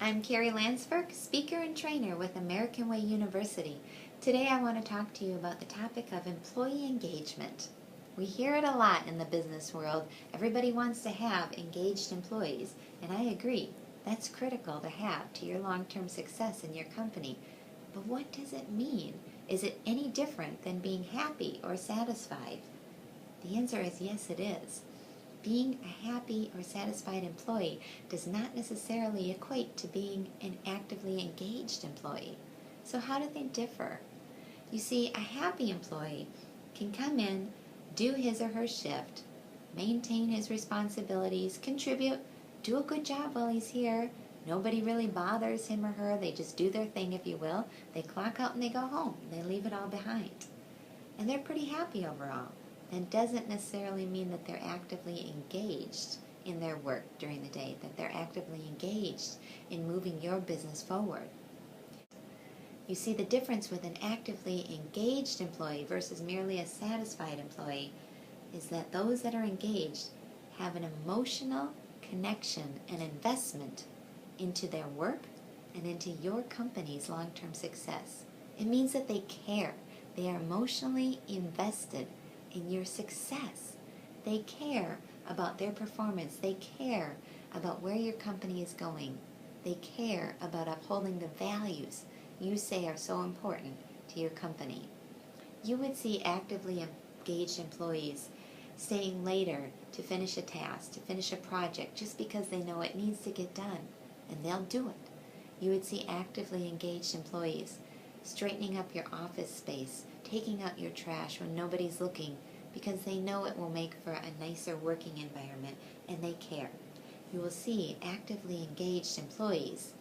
I'm Carrie Lansberg, speaker and trainer with American Way University. Today I want to talk to you about the topic of employee engagement. We hear it a lot in the business world. Everybody wants to have engaged employees, and I agree. That's critical to have to your long-term success in your company. But what does it mean? Is it any different than being happy or satisfied? The answer is yes, it is. Being a happy or satisfied employee does not necessarily equate to being an actively engaged employee. So how do they differ? You see, a happy employee can come in, do his or her shift, maintain his responsibilities, contribute, do a good job while he's here. Nobody really bothers him or her. They just do their thing, if you will. They clock out and they go home. They leave it all behind. And they're pretty happy overall. That doesn't necessarily mean that they're actively engaged in their work during the day, that they're actively engaged in moving your business forward. You see, the difference with an actively engaged employee versus merely a satisfied employee is that those that are engaged have an emotional connection and investment into their work and into your company's long-term success. It means that they care. They are emotionally invested in your success. They care about their performance. They care about where your company is going. They care about upholding the values you say are so important to your company. You would see actively engaged employees staying later to finish a task, to finish a project, just because they know it needs to get done, and they'll do it. You would see actively engaged employees straightening up your office space, taking out your trash when nobody's looking, because they know it will make for a nicer working environment and they care. You will see actively engaged employees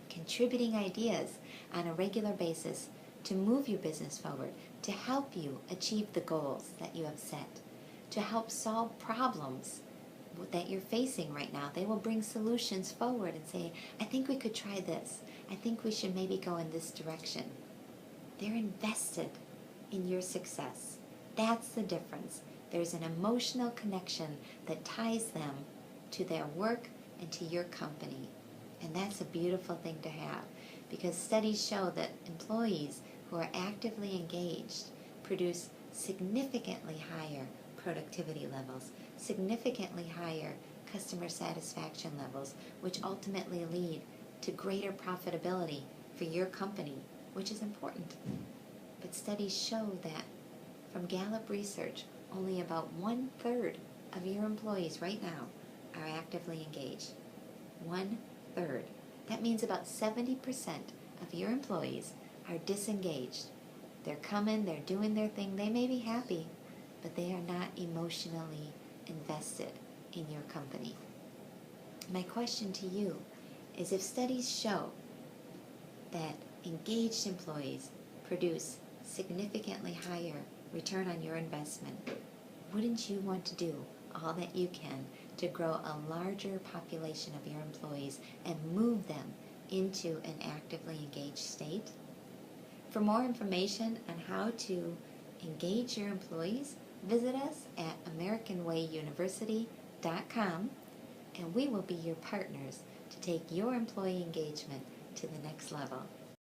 contributing ideas on a regular basis to move your business forward, to help you achieve the goals that you have set, to help solve problems that you're facing right now. They will bring solutions forward and say, I think we could try this. I think we should maybe go in this direction. They're invested in your success. That's the difference. There's an emotional connection that ties them to their work and to your company. And that's a beautiful thing to have, because studies show that employees who are actively engaged produce significantly higher productivity levels, significantly higher customer satisfaction levels, which ultimately lead to greater profitability for your company, which is important. But studies show that from Gallup research, only about 1/3 of your employees right now are actively engaged. 1/3. That means about 70% of your employees are disengaged. They're coming, they're doing their thing, they may be happy, but they are not emotionally invested in your company. My question to you is, if studies show that engaged employees produce significantly higher return on your investment, wouldn't you want to do all that you can to grow a larger population of your employees and move them into an actively engaged state? For more information on how to engage your employees, visit us at AmericanWayUniversity.com, and we will be your partners to take your employee engagement to the next level.